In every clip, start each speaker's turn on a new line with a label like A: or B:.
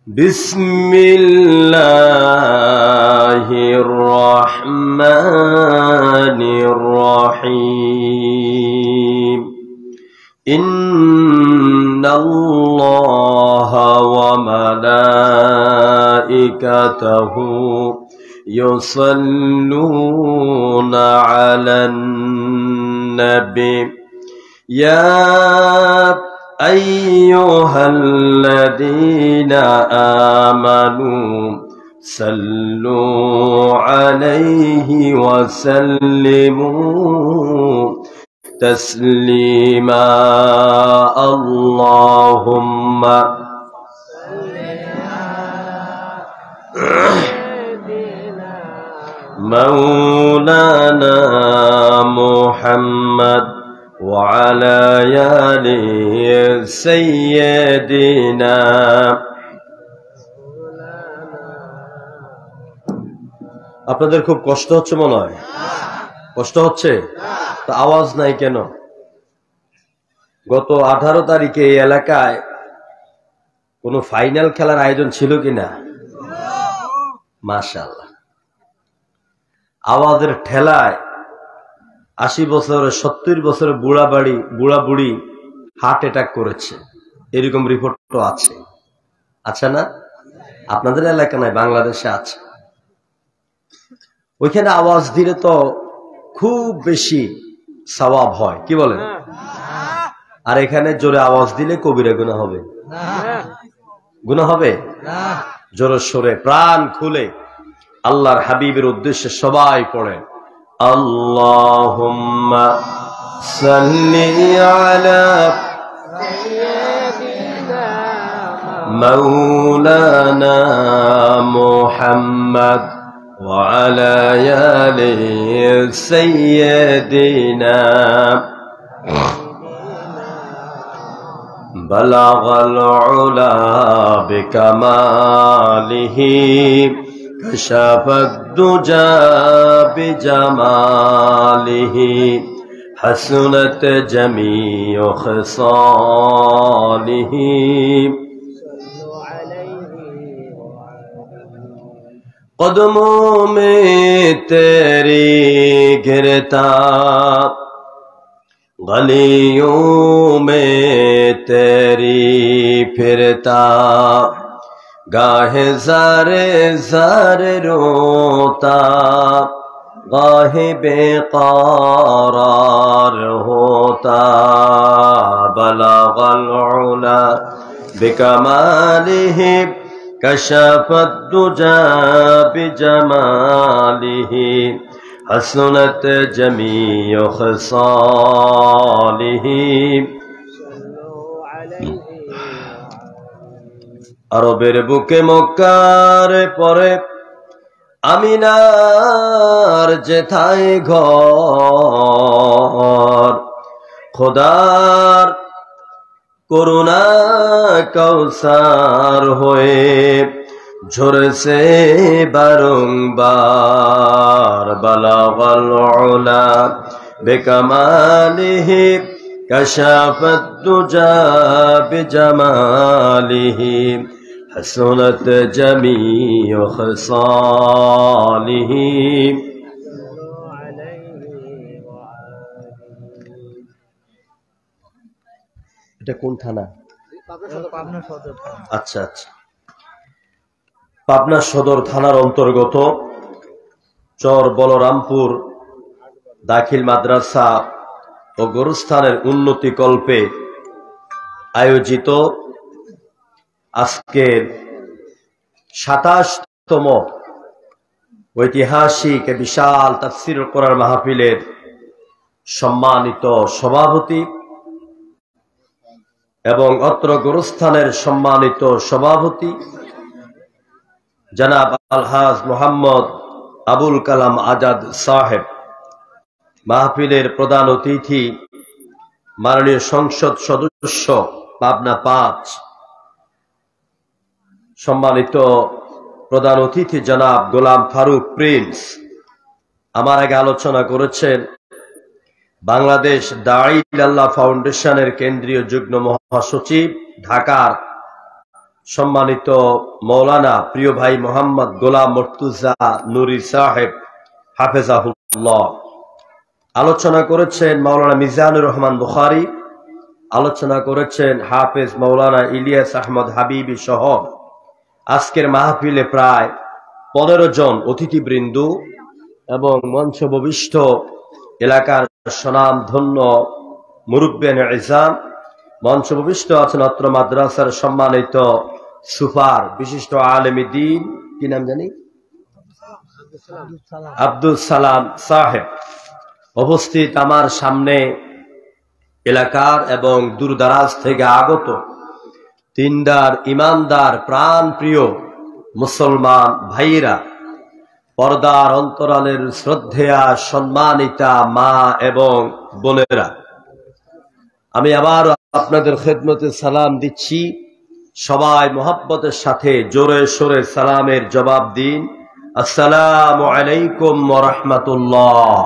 A: বিসমিল্লাহির রহমানির রহিম ইন্নাল্লাহা ওয়া মালাইকাতাহু ইউসাল্লুনা আলান নবী ইয়া আইয়ুহাল্লাযীনা আমানু সাল্লু আলাইহি ওয়া সাল্লিমু তাসলিমা আল্লাহুম্মা মাওলানা মুহাম্মদ وعلى آل سيدنا আপনাদের খুব কষ্ট হচ্ছে মনে হয় কষ্ট হচ্ছে তো আওয়াজ নাই কেন গত 18 তারিখে এই এলাকায় কোনো ফাইনাল খেলার আয়োজন ছিল কিনা মাশাআল্লাহ আওয়াজের ঠেলায় 80 বছরের 70 বছরের বুড়া বুড়ি হার্ট অ্যাটাক করেছে এরকম রিপোর্ট তো আছে আচ্ছা না আপনাদের এলাকা নাই বাংলাদেশে আছে ওইখানে আওয়াজ দিলে তো খুব বেশি সওয়াব হয় কি বলেন আর এখানে জোরে আওয়াজ দিলে কবিরা গুনাহ হবে গুনাহ হবে জোরে সোরে প্রাণ খুলে আল্লাহর হাবিবের উদ্দেশ্যে সবাই পড়ে اللهم صل على سيدنا مولانا محمد وعلى آل سيدنا بلغ العلا بكماله كشف الدجى بجماله حسنت جميع خصاله قدموں میں تیری گرتا گلیوں میں تیری پھرتا गाहे ज़ारे ज़ारे रोता गाहे बेक़रार होता बलगल उला बिकमालिहि कशफत दुजा बिजमालिहि हसनत जमीअ खसालिहि আরবের বুকে মক্কার পরে আমিনার যেথায় ঘর খোদার করুণা কৌসার হয়ে ঝরছে বারংবার বালাগাল উলা বিকামালিহি কাশাফাত দুজা বিজামালিহি حسنت جميع خصاله এটা কোন থানা আচ্ছা আচ্ছা পাবনা সদর থানার অন্তর্গত চর বলরামপুর দাখিল মাদ্রাসা ও গোরস্থানের উন্নতি কল্পে আয়োজিত আজকের 27তম ঐতিহাসিক বিশাল তাফসীরুল কোরআন মাহফিলের সম্মানিত সভাপতি এবং অত্র গোরস্থানের সম্মানিত সভাপতি জনাব আলহাজ মোহাম্মদ আবুল কালাম আজাদ সাহেব, মাহফিলের প্রধান অতিথি মাননীয় সংসদ সদস্য পাবনা 5, সম্মানিত প্রধান অতিথি জনাব গোলাম ফারুক প্রিন্স। আমার আগে আলোচনা করেছেন বাংলাদেশ দাঈ ইলাল্লাহ ফাউন্ডেশনের কেন্দ্রীয় যুগ্ম মহাসচিব ঢাকার সম্মানিত মৌলানা প্রিয় ভাই মোহাম্মদ গোলাম মুর্তুজা নুরি সাহেব হাফেজাহুল্লাহ, আলোচনা করেছেন মাওলানা মিজানুর রহমান বুখারী, আলোচনা করেছেন হাফেজ মাওলানা ইলিয়াস আহমদ হাবিবি সহ আজকের মাহফিলে প্রায় 15 জন অতিথিবৃন্দ এবং মঞ্চভূমিষ্ঠ এলাকার স্বনামধন্য মুরব্বিয়ান ইজাম, মঞ্চভূমিষ্ঠ আছেন অত্র মাদ্রাসার সম্মানিত সুফার বিশিষ্ট আলেমী দ্বীন, কি নাম জানি, আব্দুল সালাম সাহেব, উপস্থিত আমার সামনে এলাকার এবং দূরদারাজ থেকে আগত দিনদার ইমানদার প্রাণ প্রিয় মুসলমান ভাইরা, পর্দার অন্তরালের শ্রদ্ধেয়া সম্মানিতা মা এবং বোনেরা, আমি আবার আপনাদের খেদমতে সালাম দিচ্ছি। সবাই মোহাব্বতের সাথে জোরে সোরে সালামের জবাব দিন, আসসালামু আলাইকুম ওয়া রাহমাতুল্লাহ।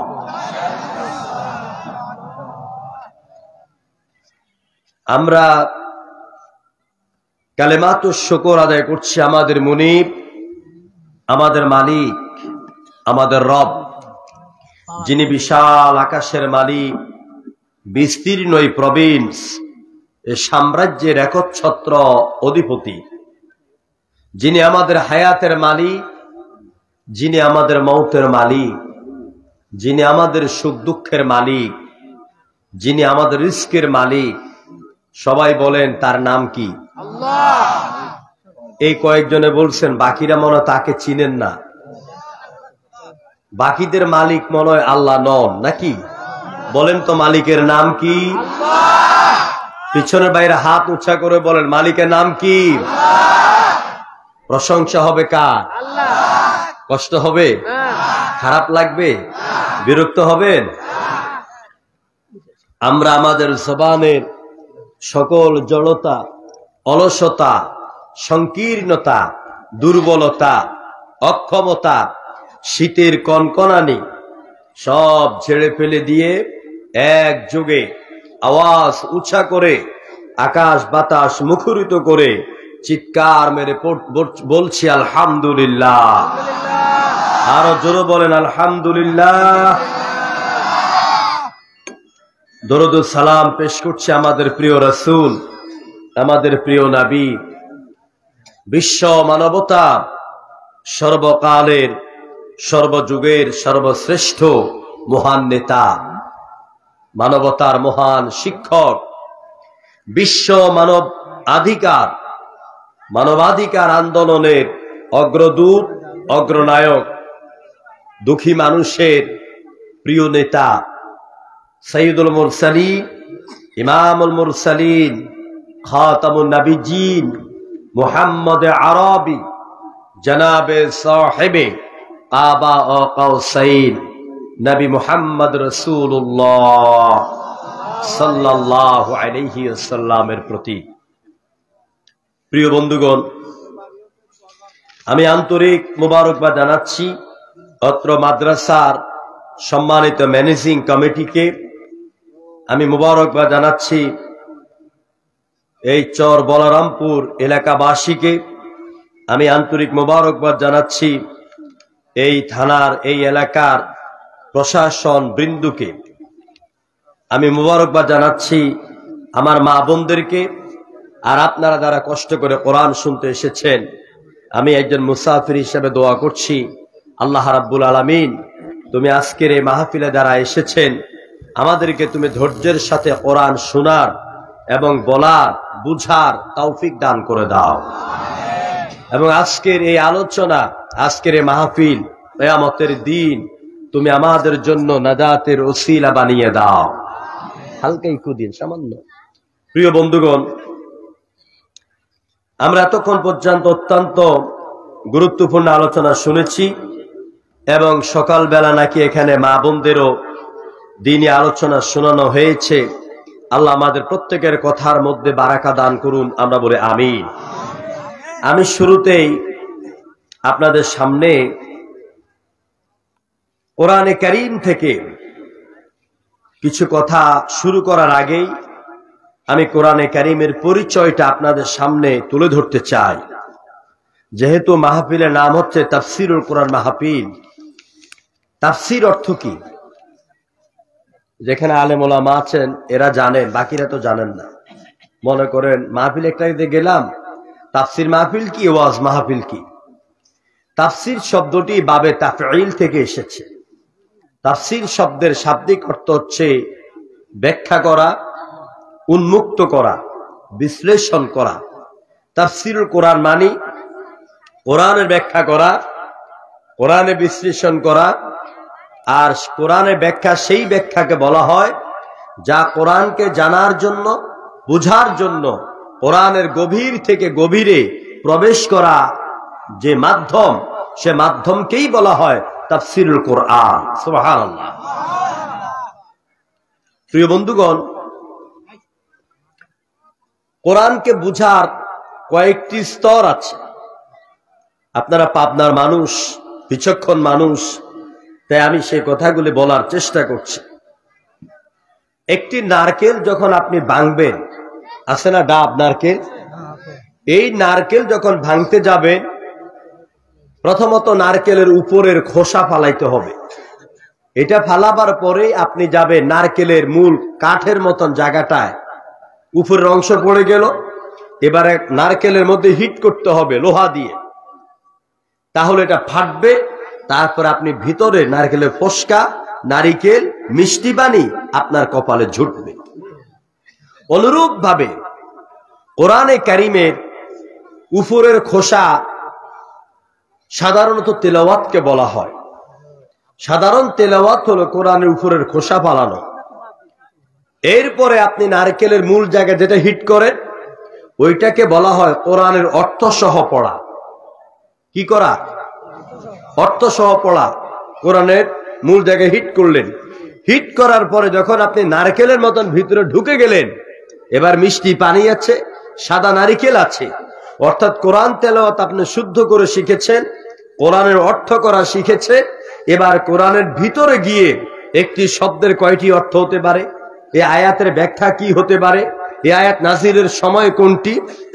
A: আমরা কালেমাতুশ শুকর আদায় করছি আমাদের মুনিব, আমাদের মালিক, আমাদের রব, যিনি বিশাল আকাশের মালিক, বিস্তীর্ণ এই প্রভিন্স, এই সাম্রাজ্যের একচ্ছত্র অধিপতি, যিনি আমাদের হায়াতের মালিক, যিনি আমাদের মৌতের মালিক, যিনি আমাদের সুখ দুঃখের মালিক, যিনি আমাদের রিস্কের মালিক। সবাই বলেন তার নাম কি? আল্লাহ। এই কয়েকজনে বলছেন, বাকিরা মনে তাকে চিনেন না। বাকিদের মালিক মনে হয় আল্লাহ নন নাকি? বলেন তো মালিকের নাম কি? আল্লাহ। পিছনের বাইরে হাত উঁচা করে বলেন মালিকের নাম কি? আল্লাহ। প্রশংসা হবে কার? আল্লাহ। কষ্ট হবে? খারাপ লাগবে? বিরক্ত হবেন? আমরা আমাদের জবানের সকল জড়তা, অলসতা, সংকীর্ণতা, দুর্বলতা, অক্ষমতা, শীতের কনকনানি সব ছেড়ে ফেলে দিয়ে একযোগে আওয়াজ উঁচা করে আকাশ বাতাস মুখরিত করে চিৎকার মেরে বলছি আলহামদুলিল্লাহ। আরো জোরে বলেন আলহামদুলিল্লাহ। দরুদ ও সালাম পেশ করছি আমাদের প্রিয় রাসূল, আমাদের প্রিয় নবী, বিশ্ব মানবতা সর্বকালের সর্বযুগের সর্বশ্রেষ্ঠ মহান নেতা, মানবতার মহান শিক্ষক, বিশ্ব মানবাধিকার আন্দোলনের অগ্রদূত, অগ্রনায়ক, দুঃখী মানুষের প্রিয় নেতা, সৈয়দুল মুরসালিন, ইমামুল মুরসালিন, খাতামুন নবিয়্যিন, মুহাম্মদ আরবি, জনাবে সাহেবে কাবা ও কাউসাইন, নবী মুহাম্মদ রাসূলুল্লাহ সাল্লাল্লাহু আলাইহি ওয়াসাল্লামের প্রতি। প্রিয় বন্ধুগণ, আমি আন্তরিক মোবারকবাদ জানাচ্ছি অত্র মাদ্রাসার সম্মানিত ম্যানেজিং কমিটিকে, আমি মোবারকবাদ জানাচ্ছি এই চর বলরামপুর এলাকাবাসীকে, আমি আন্তরিক মোবারকবাদ জানাচ্ছি এই থানার এই এলাকার প্রশাসন বৃন্দকে, আমি মোবারকবাদ জানাচ্ছি আমার মা বোনদেরকে। আর আপনারা যারা কষ্ট করে কোরআন শুনতে এসেছেন, আমি একজন মুসাফির হিসেবে দোয়া করছি, আল্লাহ রাব্বুল আলামিন তুমি আজকের এই মাহফিলে যারা এসেছেন আমাদেরকে তুমি ধৈর্যের সাথে কোরআন শোনার এবং বলার বুঝার তৌফিক দান করে দাও, এবং আজকের এই আলোচনা, আজকের এই মাহফিল কিয়ামতের দিন তুমি আমাদের জন্য নাজাতের ওসিলা বানিয়ে দাও। হালকা একটু দিন সামান্য। প্রিয় বন্ধুগণ, আমরা এতক্ষণ পর্যন্ত অত্যন্ত গুরুত্বপূর্ণ আলোচনা শুনেছি, এবং সকালবেলা নাকি এখানে মা বোনদেরও দিনী আলোচনা শোনানো হয়েছে। আল্লাহ আমাদের প্রত্যেকের কথার মধ্যে বারাকা দান করুন, আমরা বলে আমিন। আমি শুরুতেই আপনাদের সামনে কোরআনে কারীম থেকে কিছু কথা শুরু করার আগেই আমি কোরআনে কারীমের পরিচয়টা আপনাদের সামনে তুলে ধরতে চাই। যেহেতু মাহফিলের নাম হচ্ছে তাফসীরুল কোরআন মাহফিল, তাফসীর অর্থ কি? যেখানে আলেম ওলামা আছেন এরা জানেন, বাকিরা তো জানেন না। মনে করেন মাহফিল একটা গেলাম, তাফসীর মাহফিল কি, ওয়াজ মাহফিল কি? তাফসীর শব্দটি বাবে তাফঈল থেকে এসেছে। তাফসীর শব্দের শাব্দিক অর্থ হচ্ছে ব্যাখ্যা করা, উন্মুক্ত করা, বিশ্লেষণ করা। তাফসীরুল কোরআন মানে কোরআনের ব্যাখ্যা করা, কোরআনে বিশ্লেষণ করা। আর কোরআনের ব্যাখ্যা সেই ব্যাখ্যাকে বলা হয় যা কোরআনকে জানার জন্য, বুঝার জন্য কোরআনের গভীর থেকে গভীরে প্রবেশ করা যে মাধ্যম, সে মাধ্যমকেই বলা হয় তাফসীরুল কোরআন। সুবহানাল্লাহ। প্রিয় বন্ধুগণ, কোরআনকে বুঝার কয়েকটি স্তর আছে। আপনারা পাবনার মানুষ, বিচক্ষণ মানুষ, তাই আমি সেই কথাগুলি বলার চেষ্টা করছি। একটি নারকেল যখন আপনি ভাঙবেন, আছে না ডাব নারকেল, এই নারকেল যখন ভাঙতে যাবেন, প্রথমত নারকেলের উপরের খোসা ফালাইতে হবে। এটা ফালাবার পরেই আপনি যাবেন নারকেলের মূল কাঠের মতন জায়গাটায়, উপরের অংশ পড়ে গেল, এবারে নারকেলের মধ্যে হিট করতে হবে লোহা দিয়ে, তাহলে এটা ফাটবে। তারপর আপনি ভিতরে নারকেলের ফসকা, নারিকেল, মিষ্টি পানি আপনার কপালে ঝুটবে। অনুরূপ ভাবে কোরআনে কারীমের উপরের খোসা সাধারণত তেলাওয়াতকে বলা হয়। সাধারণ তেলাওয়াত হলো কোরআনের উপরের খোসা ফালানো। এরপরে আপনি নারকেলের মূল জায়গায় যেটা হিট করেন, ওইটাকে বলা হয় কোরআনের অর্থ সহ পড়া। কি করা? অর্থ সহ পড়া। কোরআনের মূল জায়গায় হিট করলেন, হিট করার পরে যখন আপনি নারকেলের মতন ভিতরে ঢুকে গেলেন, এবার মিষ্টি পানি আছে, সাদা নারিকেল আছে, অর্থাৎ কোরআন তেলাওয়াত আপনি শুদ্ধ করে শিখেছেন, কোরআনের অর্থ করা শিখেছে। এবার কোরআনের ভিতরে গিয়ে একটি শব্দের কয়টি অর্থ হতে পারে, এই আয়াতের ব্যাখ্যা কি হতে পারে, এই আয়াত নাজিলের সময় কোনটি,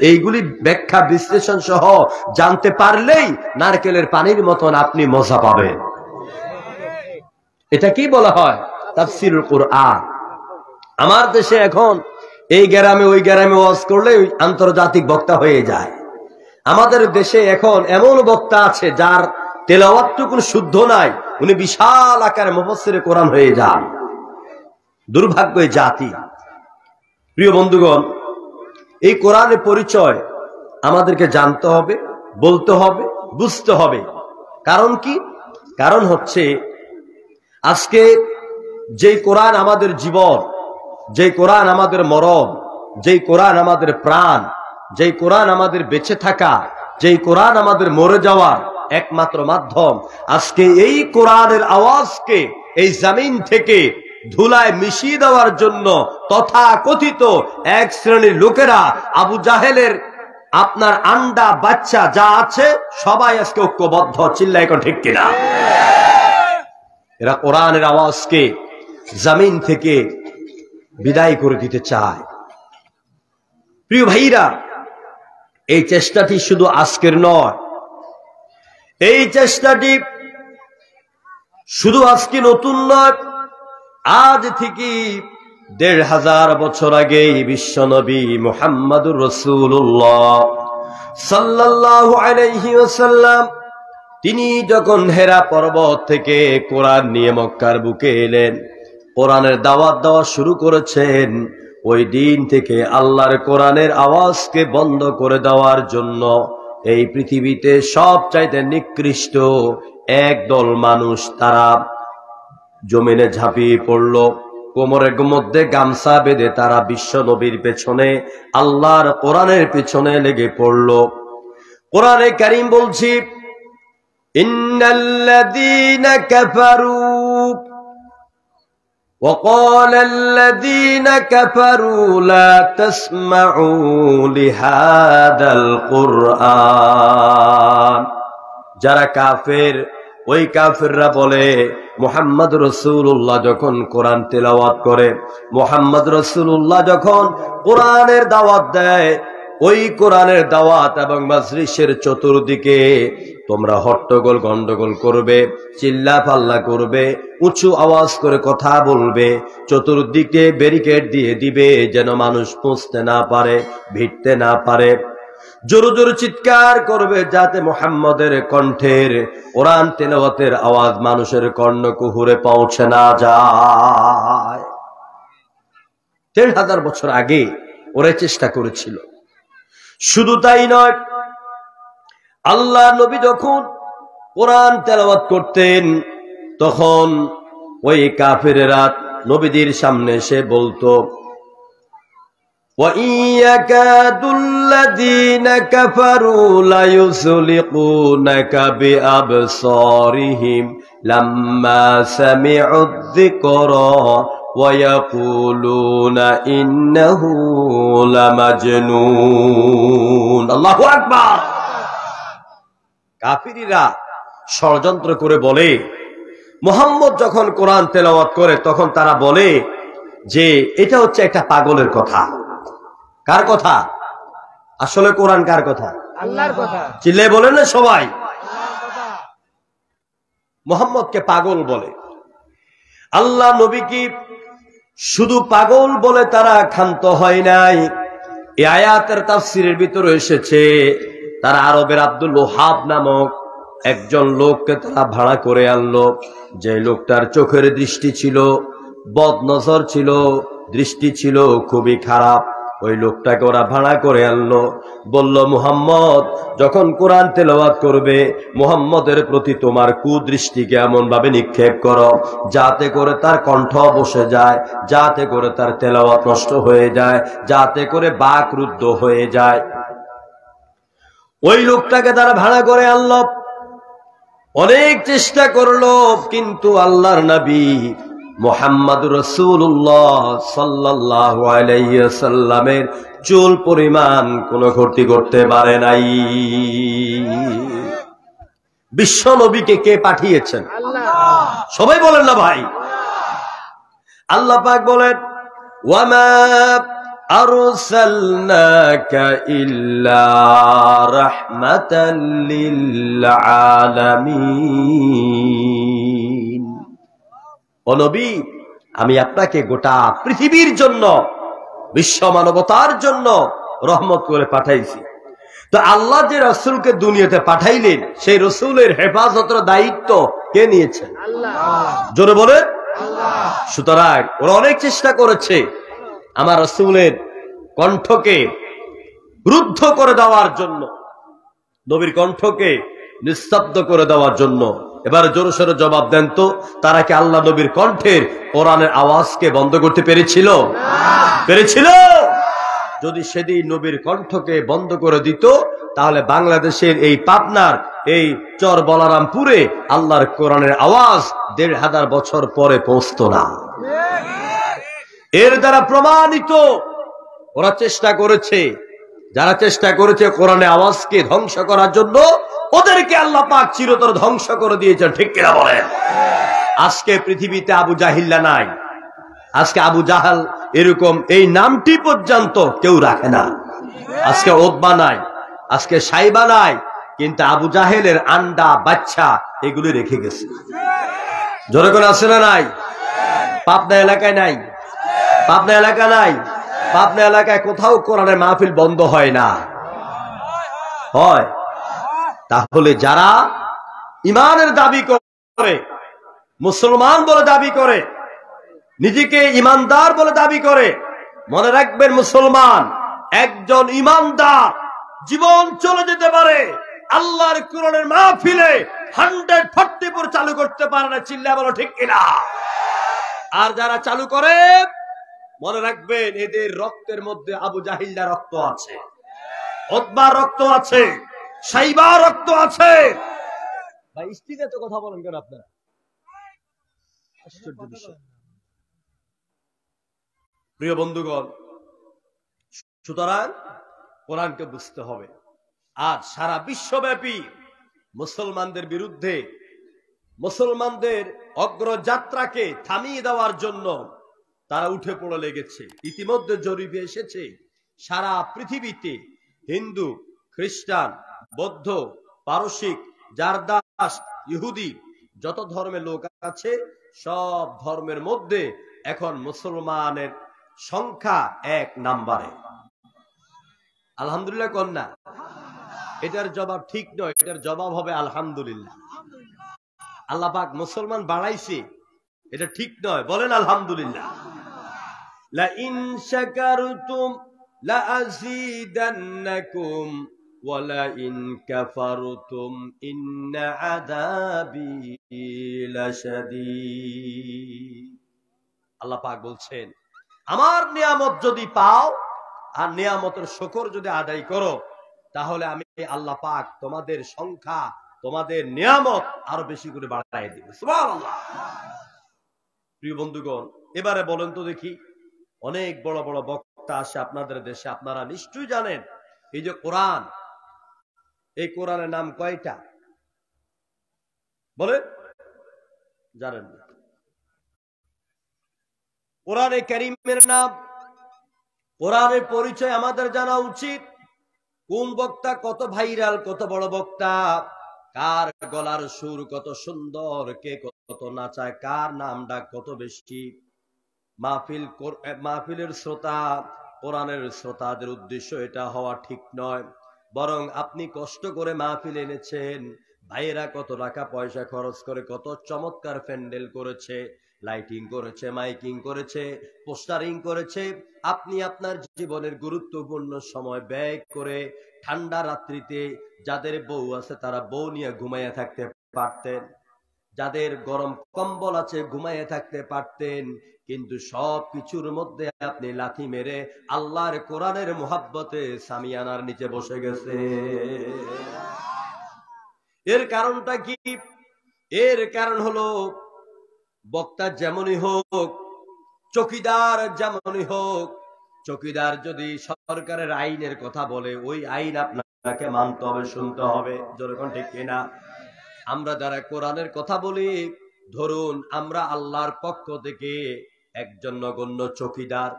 A: এইগুলি ব্যাখ্যা বিশ্লেষণ সহ জানতে পারলেই নারকেলের পানির মতন আপনি মজা পাবেন। এটা কি বলা হয়? তাফসীরুল কোরআন। আমার দেশে এখন এই গ্রামে ওই গ্রামে ওয়াজ করলে আন্তর্জাতিক বক্তা হয়ে যায়। আমাদের দেশে এখন এমন বক্তা আছে যার তেলাওয়াতটুকু শুদ্ধ নাই, উনি বিশাল আকারে মুফাসসিরে কোরআন হয়ে যান। দুর্ভাগ্য এই জাতি। প্রিয় বন্ধুগণ, এই কোরআনের পরিচয় আমাদেরকে জানতে হবে, বলতে হবে, বুঝতে হবে। কারণ কি? কারণ হচ্ছে আজকে যেই কোরআন আমাদের জীবন, যেই কোরআন আমাদের মরণ, যেই কোরআন আমাদের প্রাণ, যেই কোরআন আমাদের বেঁচে থাকা, যেই কোরআন আমাদের মরে যাওয়ার একমাত্র মাধ্যম, আজকে এই কোরআনের আওয়াজকে এই জমিন থেকে ধুলায় মিশিয়ে দেওয়ার জন্য তথা কথিত এক শ্রেণীর লোকেরা, আবু জাহেলের আপনার আন্ডা বাচ্চা যা আছে সবাই আজকে ঐক্যবদ্ধ। চিল্লায় এখন ঠিক কিনা? এরা কোরআনের আওয়াজকে জমিন থেকে বিদায় করে দিতে চায়। প্রিয় ভাইরা, এই চেষ্টাটি শুধু আজকের নয়, এই চেষ্টাটি শুধু আজকে নতুন নয়। আজ থেকে ১৫০০ বছর আগে বিশ্বনবী মুহাম্মদুর রাসূলুল্লাহ সাল্লাল্লাহু আলাইহি ওয়াসাল্লাম তিনি যখন হেরা পর্বত থেকে কোরআন নিয়ে মক্কার বুকে এলেন, কোরআনের দাওয়াত দেওয়া শুরু করেছেন, ওই দিন থেকে আল্লাহর কোরআনের আওয়াজকে বন্ধ করে দেওয়ার জন্য এই পৃথিবীতে সবচাইতে নিকৃষ্ট একদল মানুষ তারা জমিনে ঝাঁপিয়ে পড়ল। কোমরের মধ্যে গামছা বেঁধে তারা বিশ্ব নবীর পেছনে, আল্লাহর কোরআনের পেছনে লেগে পড়ল। কোরআনে কারীম বলছি, ইন্নাল্লাযীনা কাফারু وقال الذين كفروا لا تسمعوا لهذا القرآن। যারা কাফের ওই কাফিররা বলে মুহাম্মদ রাসূলুল্লাহ যখন কোরআন তেলাওয়াত করে, মুহাম্মদ রাসূলুল্লাহ যখন কোরআনের দাওয়াত দেয়, ওই কোরআনের দাওয়াত এবং মাজলিসের চতুর্দিকে তোমরা হট্টগোল গন্ডগোল করবে, চিল্লা পাল্লা করবে, উঁচু আওয়াজ করে কথা বলবে, চতুর্দিকে ব্যারিকেড দিয়ে দিবে যেন মানুষ পৌঁছতে না পারে, ভিড়তে না পারে, জোরে জোরে চিৎকার করবে যাতে মুহাম্মদের কণ্ঠের কোরআন তেলাওয়াতের আওয়াজ মানুষের কর্ণকুহুরে পৌঁছে না যায়। ১,৫০০ বছর আগে ওরা চেষ্টা করেছিল। শুধু তাই নয়, আল্লাহ নবী যখন কোরআন তেলাওয়াত করতেন তখন ওই কাফেরেরা নবীদের সামনে এসে বলতো, وَإِنْ يَكَادُ الَّذِينَ كَفَرُوا لَيُزْلِقُونَكَ بِأَبْصَارِهِمْ لَمَّا سَمِعُوا الذِّكْرَ وَيَقُولُونَ إِنَّهُ لَمَجْنُونٌ। আল্লাহু আকবার। কাফিররা ষড়যন্ত্র করে বলে, মুহাম্মদ যখন কোরআন তেলাওয়াত করে তখন তারা বলে যে এটা হচ্ছে একটা পাগলের কথা। কার কথা? আসলে কোরআন কার কথা? আল্লাহর কথা। চিল্লায় বলেন না সবাই। মুহাম্মদকে পাগল বলে। আল্লাহ নবী কি শুধু পাগল বলে তারা ক্ষান্ত হয় নাই। এই আয়াতের তাফসীরের ভিতরে এসেছে তারা আরবের আব্দুল ওহাব নামক একজন লোককে তারা ভাড়া করে আনলো, যে লোকটার চোখের দৃষ্টি ছিল বদনজর ছিল, দৃষ্টি ছিল খুবই খারাপ। ওই লোকটাকে ওরা ভাড়া করে আনলো, বলল মুহাম্মদ যখন কোরআন তেলাওয়াত করবে মুহাম্মদের প্রতি তোমার কুদৃষ্টিকে এমন ভাবে নিক্ষেপ করো যাতে করে তার কণ্ঠ বসে যায়, যাতে করে তার তেলাওয়াত নষ্ট হয়ে যায়, যাতে করে বাক রুদ্ধ হয়ে যায়। ওই লোকটাকে তারা ভাড়া করে আনলো, অনেক চেষ্টা করলো, কিন্তু আল্লাহর নবী মুহাম্মদুর রাসূলুল্লাহ সাল্লাল্লাহু আলাইহি ওয়াসাল্লামের চুল পরিমাণ কোনো ক্ষতি করতে পারে নাই। বিশ্ব নবীকে কে পাঠিয়েছেন? আল্লাহ। সবাই বলেন না ভাই। আল্লাহ পাক বলেন, ওয়ামা আরসালনাকা ইল্লা রাহমাতাল লিল আলামিন। ও নবী, আমি আপনাকে গোটা পৃথিবীর জন্য, বিশ্ব মানবতার জন্য রহমত করে পাঠাইছি। তো আল্লাহ যে রাসূলকে দুনিয়াতে পাঠাইলেন সেই রাসূলের হেফাজতের দায়িত্ব কে নিয়েছেন? আল্লাহ। জোরে বলেন আল্লাহ। সুতরাং ওরা অনেক চেষ্টা করেছে আমার রাসূলের কণ্ঠকে রুদ্ধ করে দেওয়ার জন্য, নবীর কণ্ঠকে নিস্তব্ধ করে দেওয়ার জন্য। এবার জোরে সোরে জবাব দেন তো, তারা কি আল্লাহ নবীর কণ্ঠের কোরআনের আওয়াজকে বন্ধ করতে পেরেছিল? পেরেছিল? যদি সেদিন নবীর কণ্ঠকে বন্ধ করে দিত তাহলে বাংলাদেশের এই পাবনার এই চর বলারামপুরে আল্লাহর কোরআনের আওয়াজ ১,৫০০ বছর পরে পৌঁছত না। এর দ্বারা প্রমাণিত ওরা চেষ্টা করেছে, যারা চেষ্টা করেছে কোরআনের আওয়াজকে ধ্বংস করার জন্য ওদেরকে আল্লাহ পাক চিরতর ধ্বংস করে দিয়েছেন। ঠিক কিনা বলেন? আজকে পৃথিবীতে আবু জাহিল্লা নাই, আজকে আবু জাহাল এরকম এই নামটি পর্যন্ত কেউ রাখে না। আজকে ওতবা নাই, আজকে সাইবা নাই, কিন্তু আবু জাহেলের আন্ডা বাচ্চা এগুলি রেখে গেছে। জোরে করে আছে না নাই? পাবনা এলাকায় নাই, পাবনা এলাকা নাই, পাবনা এলাকায় কোথাও কোরআনের মাহফিল বন্ধ হয় না। হয়? তাহলে যারা ইমানের দাবি করে, মুসলমান বলে দাবি করে, নিজেকে ইমানদার বলে দাবি করে, মনে রাখবেন মুসলমান একজন ইমানদার জীবন চলে যেতে পারে, আল্লাহর কোরআনের মাহফিলে 144 চালু করতে পারে না। চিল্লা বলো ঠিক কিনা? আর যারা চালু করে মনে রাখবেন এদের রক্তের মধ্যে আবু জাহিল্লা রক্ত আছে, উতবার রক্ত আছে, সাইবা রক্ত আছে। ভাই স্টিজে তো কথা বলেন কেন আপনারা? আশ্চর্য বিষয়। প্রিয় বন্ধুগণ, সুতরাং কোরআনকে বুঝতে হবে। আজ সারা বিশ্বব্যাপী মুসলমানদের বিরুদ্ধে মুসলমানদের অগ্রযাত্রাকে থামিয়ে দেওয়ার জন্য তারা উঠে পড়ে লেগেছে। ইতিমধ্যে জরিপে এসেছে সারা পৃথিবীতে হিন্দু, খ্রিস্টান, বৌদ্ধ, পারসিক, জারদাস, ইহুদি যত ধর্মের লোক আছে সব ধর্মের মধ্যে এখন মুসলমানের সংখ্যা 1 নম্বরে। আলহামদুলিল্লাহ কন্যা, এটার জবাব ঠিক নয়, এটার জবাব হবে আলহামদুলিল্লাহ। আল্লাহ পাক মুসলমান বাড়াইছে, এটা ঠিক নয়, বলেন আলহামদুলিল্লাহ। লা ইন শাকারতুম লা আযীদান্নাকুম ওয়া লা ইন কাফারতুম ইন্না আযাবি লাশাদীদ। আল্লাহ পাক বলছেন, আমার নিয়ামত যদি পাও আর নিয়ামতের শুকর যদি আদায় করো, তাহলে আমি আল্লাহ পাক তোমাদের সংখ্যা, তোমাদের নিয়ামত আরো বেশি করে বাড়ায় দিবে। সুবহানাল্লাহ। প্রিয় বন্ধুগণ, এবারে বলেন তো দেখি, অনেক বড় বড় বক্তা আসে আপনাদের দেশে, আপনারা নিশ্চয়ই জানেন এই যে কোরআন, এই কোরআনের নাম কয়টা বলে জানেন না? কোরআনে কারীমের নাম, কোরআনের পরিচয় আমাদের জানা উচিত। কোন বক্তা কত ভাইরাল, কত বড় বক্তা, কার গলার সুর কত সুন্দর, কে কত নাচায়, কার নাম ডাক কত বেশি। মাহফিলের শ্রোতা, কোরআনের শ্রোতাদের উদ্দেশ্য এটা হওয়া ঠিক নয়, বরং আপনি কষ্ট করে মাহফিল এনেছেন, ভাইয়েরা কত টাকা পয়সা খরচ করে কত চমৎকার প্যান্ডেল করেছে, লাইটিং করেছে, মাইকিং করেছে, পোস্টারিং করেছে। আপনি আপনার জীবনের গুরুত্বপূর্ণ সময় ব্যয় করে ঠান্ডা রাত্রিতে যাদের বউ আছে তারা বউ নিয়ে ঘুমাইয়া থাকতে পারতেন, যাদের গরম কম্বল আছে ঘুমাইয়া থাকতে পারতেন, কিন্তু সব কিছুর মধ্যে আপনি লাথি মেরে আল্লাহর কোরআনের মুহাব্বতে সামিয়ানার নিচে বসে গেছে। এর কারণটা কি? এর কারণ হলো বক্তা যেমনই হোক, চকিদার যেমনই হোক, চকিদার যদি সরকারের আইনের কথা বলে ওই আইন আপনাকে মানতে হবে, শুনতে হবে। যেরকম ঠিক কিনা? আমরা যারা কোরআনের কথা বলি, ধরুন আমরা আল্লাহর পক্ষ থেকে একজন নগণ্য চকিদার,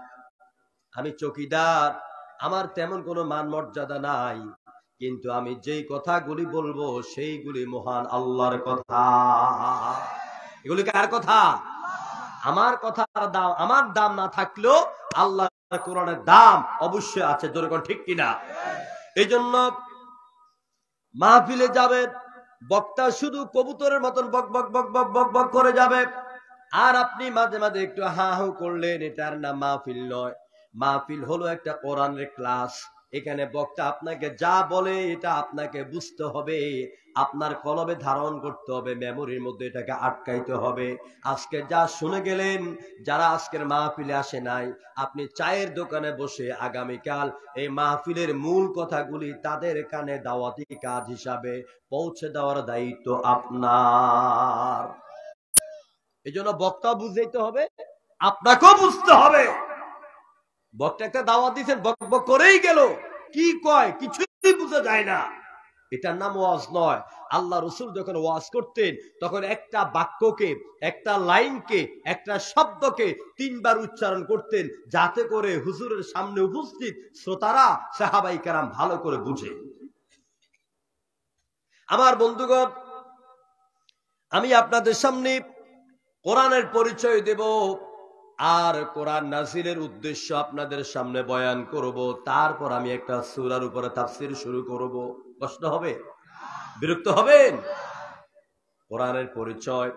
A: আমি চকিদার, আমার তেমন কোনো মান মর্যাদা নাই, কিন্তু আমি যেই কথাগুলি বলবো সেইগুলি মহান আল্লাহর কথা। এগুলি কার কথা? আমার কথার দাম, আমার দাম না থাকলেও আল্লাহর কোরআনের দাম অবশ্যই আছে। যেরকম ঠিক কিনা? এই জন্য মাহফিলে যাবে, বক্তা শুধু কবুতরের মতন বক বক বক বক বক বক করে যাবে, আর আপনি মাঝে মাঝে একটু হা হু করলেন, এটার নাম মাহফিল নয়। মাহফিল হলো একটা কোরআনের ক্লাস। এখানে বক্তা আপনাকে যা বলে এটা আপনাকে বুঝতে হবে, আপনার কলবে ধারণ করতে হবে, মেমোরির মধ্যে এটাকে আটকাইতে হবে। আজকে যা শুনে গেলেন, যারা আজকের মাহফিলে আসে নাই, আপনি চায়ের দোকানে বসে আগামীকাল এই মাহফিলের মূল কথাগুলি তাদের কানে দাওয়াতি কাজ হিসাবে পৌঁছে দেওয়ার দায়িত্ব আপনার। এই জন্য বক্তা বুঝাইতে হবে, আপনাকেও বুঝতে হবে। বক্তা একটা দাওয়াত দিচ্ছেন, বক বক করেই গেল, কি কয় কিছুই বুঝা যায় না, এটার নাম ওয়াজ নয়। আল্লাহ রসুল যখন ওয়াজ করতেন তখন একটা বাক্যকে, একটা লাইনকে, একটা শব্দকে 3 বার উচ্চারণ করতেন, যাতে করে হুজুরের সামনে উপস্থিত শ্রোতারা, সাহাবায়ে কেরাম ভালো করে বুঝে। আমার বন্ধুগণ, আমি আপনাদের সামনে কোরআনের পরিচয় দেব আর কোরআন নাযিলের উদ্দেশ্য আপনাদের সামনে বয়ান করব, তারপর আমি একটা সূরার উপরে তাফসীর শুরু করব। কষ্ট হবে? বিরক্ত হবেন? কোরআনের পরিচয়,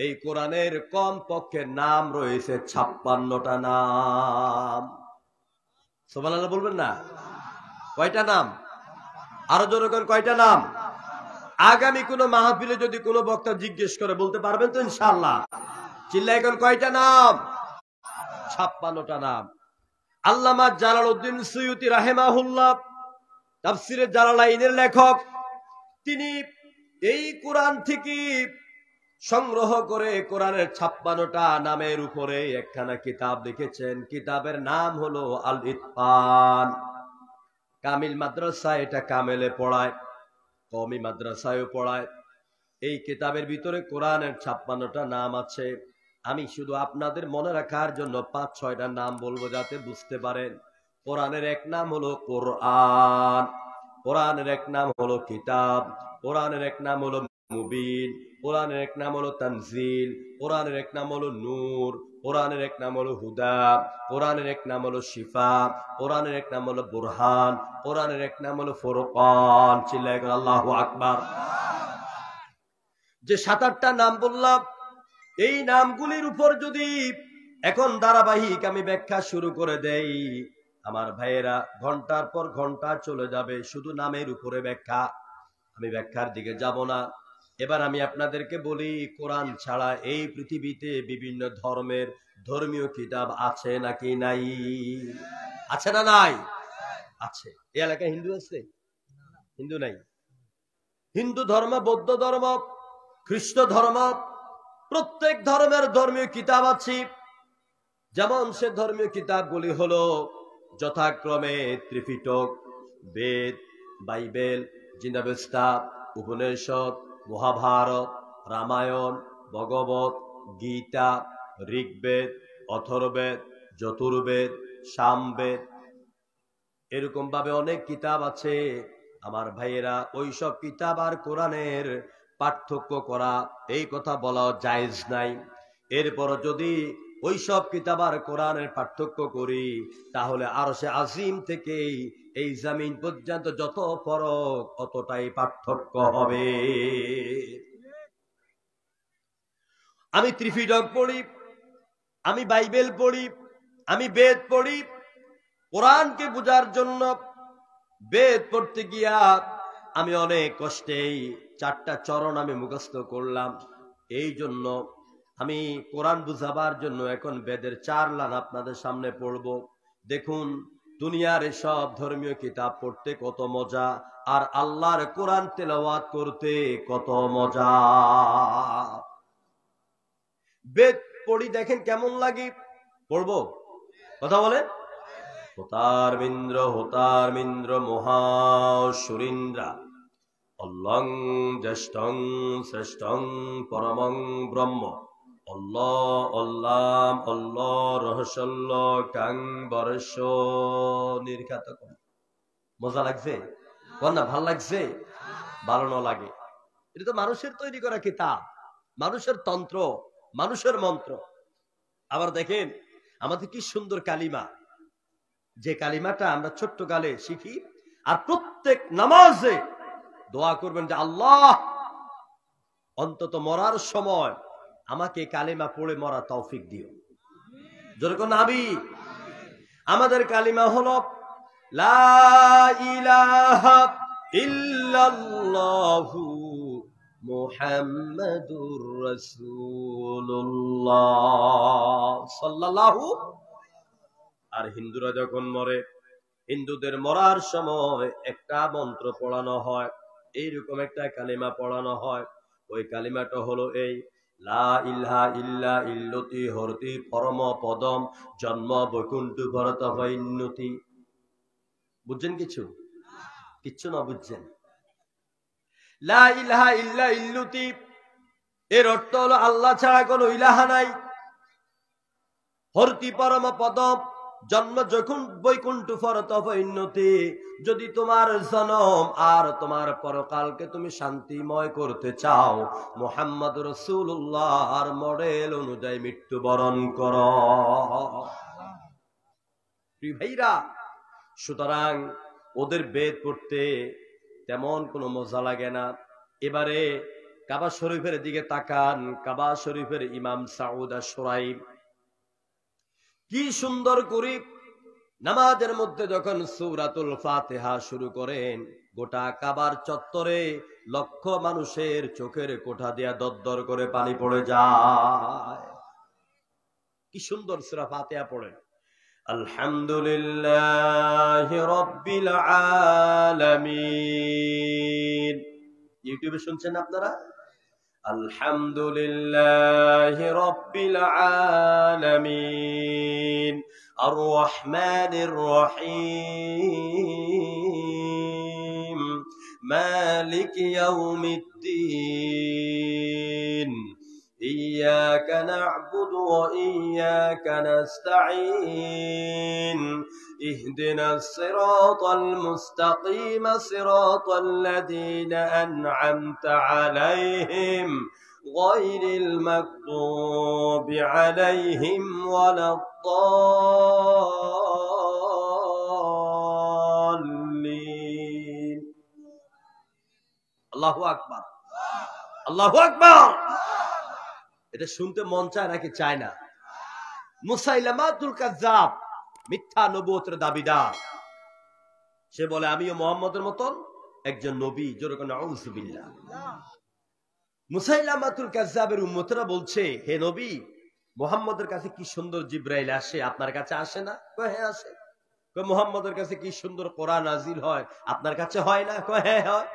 A: এই কোরআনের কম পক্ষে নাম রয়েছে 56টা নাম। সুবহানাল্লাহ বলবেন না? কয়টা নাম? আরো জোরে করেন, কয়টা নাম? আগামী কোন মাহফিলে যদি কোনো বক্তা জিজ্ঞেস করে বলতে পারবেন তো ইনশাআল্লাহ? চিল্লায় এখন কয়টা নাম? 56টা নাম। আল্লামা জালালউদ্দিন সুয়ুতী রাহিমাহুল্লাহ, তাফসীরে জালালাইনের লেখক, তিনি এই কোরআন থেকে সংগ্রহ করে কোরআনের 56টা নামের উপরে একখানা কিতাব লিখেছেন। কিতাবের নাম হলো আল ইতকান। কামিল মাদ্রাসা এটা কামেলে পড়ায়, কওমি মাদ্রাসায়ও পড়ায়। এই কিতাবের ভিতরে কোরআনের 56টা নাম আছে। আমি শুধু আপনাদের মনে রাখার জন্য 5-6টা নাম বলবো যাতে বুঝতে পারেন। কোরআনের এক নাম হলো কোরআন, কোরআনের এক নাম হলো কিতাব, কোরআনের এক নাম হলো মুবিন, কোরআনের এক নাম হলো তানজিল, কোরআনের এক নাম হলো নূর, কোরআনের এক নাম হলো হুদা, কোরআনের এক নাম হলো শিফা, কোরআনের এক নাম হলো বুরহান, কোরআনের এক নাম হলো ফুরকান। চিল্লায় বলেন আল্লাহু আকবার। যে 7-8টা নাম বললাম, এই নামগুলির উপর যদি এখন ধারাবাহিক আমি ব্যাখ্যা শুরু করে দেই, আমার ভাইয়েরা ঘন্টার পর ঘন্টা চলে যাবে শুধু নামের উপরে ব্যাখ্যা। আমি ব্যাখ্যার দিকে যাব না। এবার আমি আপনাদেরকে বলি, কোরআন ছাড়া এই পৃথিবীতে বিভিন্ন ধর্মের ধর্মীয় কিতাব আছে নাকি নাই? আছে না নাই? আছে। এই এলাকায় হিন্দু আছে? হিন্দু নাই? হিন্দু ধর্ম, বৌদ্ধ ধর্ম, খ্রিস্ট ধর্ম, প্রত্যেক ধর্মের ধর্মীয় কিতাব আছে। যেমন সে ধর্মীয় কিতাবগুলি হলো যথাক্রমে ত্রিপিটক, বেদ, বাইবেল, জিনাবেস্তা, উপনিষদ, মহাভারত, রামায়ণ, ভগবত গীতা, ঋগ্বেদ, অথর্ববেদ, যজুর্বেদ, সামবেদ, এরকম ভাবে অনেক কিতাব আছে। আমার ভাইয়েরা, ওইসব কিতাব আর কোরআনের পার্থক্য করা, এই কথা বলা জায়েজ নাই। এরপর যদি ওইসব কিতাব আর কোরআনের পার্থক্য করি, তাহলে আরশে আজিম থেকে এই জমিন পর্যন্ত যত ফরক অতটাই পার্থক্য হবে। আমি ত্রিপিটক পড়ি, আমি বাইবেল পড়ি, আমি বেদ পড়ি। কোরআনকে বোঝার জন্য বেদ পড়তে গিয়া আমি অনেক কষ্টেই 4টা চরণ আমি মুখস্থ করলাম। এই জন্য আমি কোরআন বুঝাবার জন্য এখন বেদের 4 লাইন আপনাদের সামনে পড়ব। দেখুন, দুনিয়ার সব ধর্মীয় কিতাব পড়তে কত মজা, আর আল্লাহর কোরআন তেলাওয়াত করতে কত মজা। বেদ পড়ি, দেখেন কেমন লাগে। পড়বো? কথা বলেন। হোতারমিন্দ্র মহাসুরিন্দ্রা অল্লং জ্যেষ্ঠং শ্রেষ্ঠং পরমং ব্রহ্ম অল্লাম রহস্যল্ল কাং বরস্য নির্ঘাত। মজা লাগছে? না ভাল লাগছে? ভালো না লাগে? এটা তো মানুষের তৈরি করা কিতাব, মানুষের তন্ত্র, মানুষের মন্ত্র। আবার দেখেন আমাদের কি সুন্দর কালিমা, যে কালিমাটা আমরা ছোট্ট কালে শিখি, আর প্রত্যেক নামাজে দোয়া করবেন যে আল্লাহ অন্তত মরার সময় আমাকে কালিমা পড়ে মরা তৌফিক দিও। যেরকম নাবি আমাদের কালিমা হলো লা ইলাহা ইল্লাল্লাহু মুহাম্মাদুর রাসূলুল্লাহ সাল্লাল্লাহু। আর হিন্দুরা যখন মরে, হিন্দুদের মরার সময় একটা মন্ত্র পড়ানো হয়, এইরকম একটা কালিমা পড়ানো হয়। ওই কালিমাটা হলো এই লা ইলাহা ইল্লা ইল্লতি হরতি পরম পদম জন্ম বৈকুণ্ঠ ভরত ভৈন্নতি। বুঝছেন কিছু? কিচ্ছু না বুঝছেন? লা ইলাহা ইল্লা ইল্লতি এর অর্থ হলো আল্লাহ ছাড়া কোনো ইলাহা নাই। হরতি পরম পদম জন্ম যখন বৈকুণ্ঠ ফরত ভৈন্নতি, যদি তোমার জনম আর তোমার পরকালকে তুমি শান্তিময় করতে চাও, মুহাম্মদ রাসূলুল্লাহর মডেল অনুযায়ী মৃত্যুবরণ করো। ভাইরা, সুতরাং ওদের বেদ পড়তে তেমন কোনো মজা লাগে না। এবারে কাবা শরীফের দিকে তাকান। কাবা শরীফের ইমাম সাউদ আশ-শুরাইব কি সুন্দর করে নামাজের মধ্যে যখন সূরাতুল ফাতিহা শুরু করেন, গোটা কাবার চত্বরে লক্ষ মানুষের চোখের কোঠা দিয়া দরদর করে পানি পড়ে যায়। কি সুন্দর সূরা ফাতিহা পড়েন। আলহামদুলিল্লাহি রাব্বিল আলামিন। ইউটিউবে শুনছেন আপনারা? আলহামদুলিল্লাহি রাব্বিল আলামিন আর রহমানির রহিম مالك يوم الدين إياك نعبد وإياك نستعين اهدنا الصراط المستقيم صراط الذين أنعمت عليهم غير المغضوب عليهم ولا الضالين আল্লাহু আকবার আল্লাহু আকবার। এটা শুনতে মন চায় নাকি চায় না? মুসাইলামাতুল কাজ্জাব মিথ্যা নবুয়তের দাবিদার, সে বলে আমিও মুহাম্মদের মতন একজন নবী। জোরে কোন নাউযুবিল্লাহ। মুসাইলামাতুল কাজ্জাবের উম্মতরা বলছে, হে নবী, মুহাম্মদের কাছে কি সুন্দর জিবরাইল আসে, আপনার কাছে আসে না? কয় হ্যাঁ আসে। কয় মুহাম্মদের কাছে কি সুন্দর কোরআন নাজিল হয়, আপনার কাছে হয় না? কয় হ্যাঁ হয়।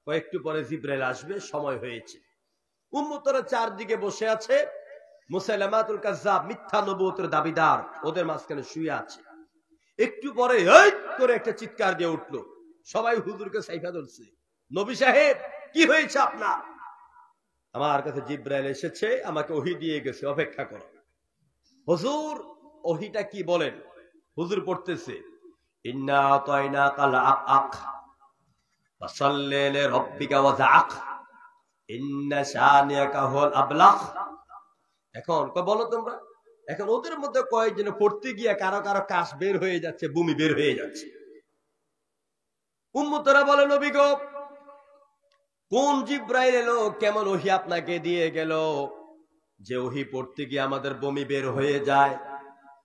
A: কয়েকটু পরে জিবরাইল আসবে, সময় হয়েছে। উম্মতরা চারদিকে বসে আছে, মুসাইলামাতুল কাজ্জাব মিথ্যা নবুয়তের দাবিদার ওদের মাঝখানে শুয়ে আছে। একটু পরে এই করে একটা চিৎকার দিয়ে উঠলো, সবাই হুজুরকে সাইফা ধরছে। নবী সাহেব, কি হয়েছে আপনার? আমার কাছে জিবরাইল এসেছে, আমাকে ওহী দিয়ে গেছে, অপেক্ষা করো। হুজুর, ওহীটা কি বলেন? হুজুর পড়তেছে, ইন্না আতাইনাকাল আক ফাসাল্লি লিরাব্বিকা ওয়াজআক ইন্না শানিয়াকা হুয়াল আবলাগ। এখন বলো তোমরা, এখন ওদের মধ্যে কয়েকজন পড়তে গিয়ে কারো কারো কাশ বের হয়ে যাচ্ছে, বমি বের হয়ে যাচ্ছে। উম্মতরা বলে, নবী গো, কোন জিবরাইল এলো, কেমন ওহী আপনাকে দিয়ে গেল যে ওহী পড়তে গিয়ে আমাদের বমি বের হয়ে যায়?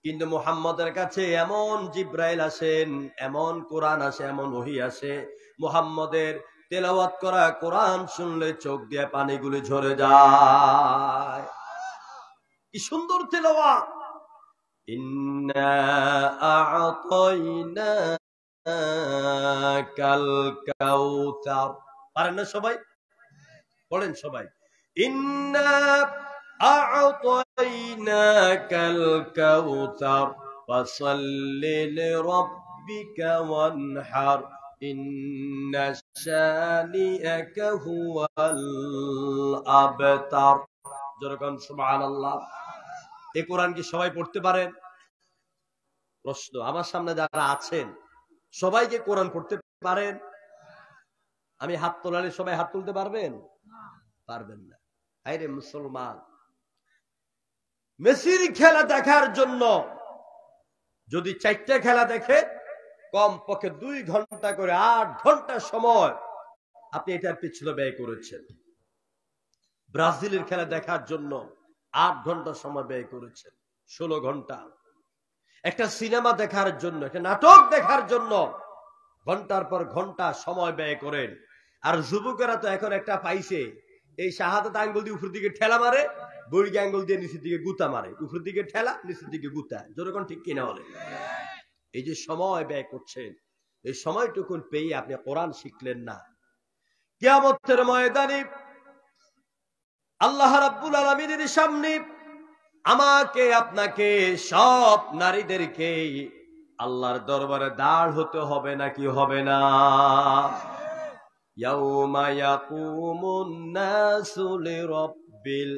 A: কিন্তু মুহাম্মদের কাছে এমন জিবরাইল আসেন, এমন কোরআন আসে, এমন ওহী আসে, মুহাম্মদের তেলাওয়াত করা কোরআন শুনলে চোখ দিয়ে পানিগুলো ঝরে যায়। কি সুন্দর তেলাওয়াত! ইন্না আ'তাইনাকাল কাউসার। পারেন না সবাই? পড়েন সবাই, ইন্না আ'তাইনাকাল কাউসার ফাসাল্লি লিরাব্বিকা ওয়ানহার ইন্না শানিআকা হুয়াল আবতার। যেরকম সুবহানাল্লাহ। এই কোরআন কি সবাই পড়তে পারেন? প্রশ্ন, আমার সামনে যারা আছেন সবাইকে কোরআন পড়তে পারেন? আমি হাত তোলালে সবাই হাত তুলতে পারবেন? পারবেন না। আরে মুসলমান, মেসির খেলা দেখার জন্য যদি 4টা খেলা দেখে, কম পক্ষে 2 ঘন্টা করে 8 ঘন্টা সময় আপনি এটার পিছনে ব্যয় করেছেন। ব্রাজিলের খেলা দেখার জন্য 8 ঘন্টা সময় ব্যয় করেছেন, 16 ঘন্টা। একটা সিনেমা দেখার জন্য, একটা নাটক দেখার জন্য ঘন্টার পর ঘন্টা সময় ব্যয় করেন। আর যুবকেরা তো এখন একটা পাইছে, এই শাহাদাত আঙ্গুল দিয়ে উপর দিকে ঠেলা মারে, বড়ি আঙ্গুল দিয়ে নিচের দিকে গুতা মারে, উপর দিকে ঠেলা, নিচের দিকে গুতা। যেরকম ঠিক কিনা বলে? এই যে সময় ব্যয় করছেন, এই সময়টুকুন পেয়ে আপনি কোরআন শিখলেন না। কিয়ামতের ময়দানে আল্লাহ রাব্বুল আলামিনের সামনে আমাকে আপনাকে সব নারীদেরকে আল্লাহর দরবারে দাঁড় হতে হবে নাকি হবে না? ইয়াউমা ইয়াকুমুন নাসু লিরাব্বিল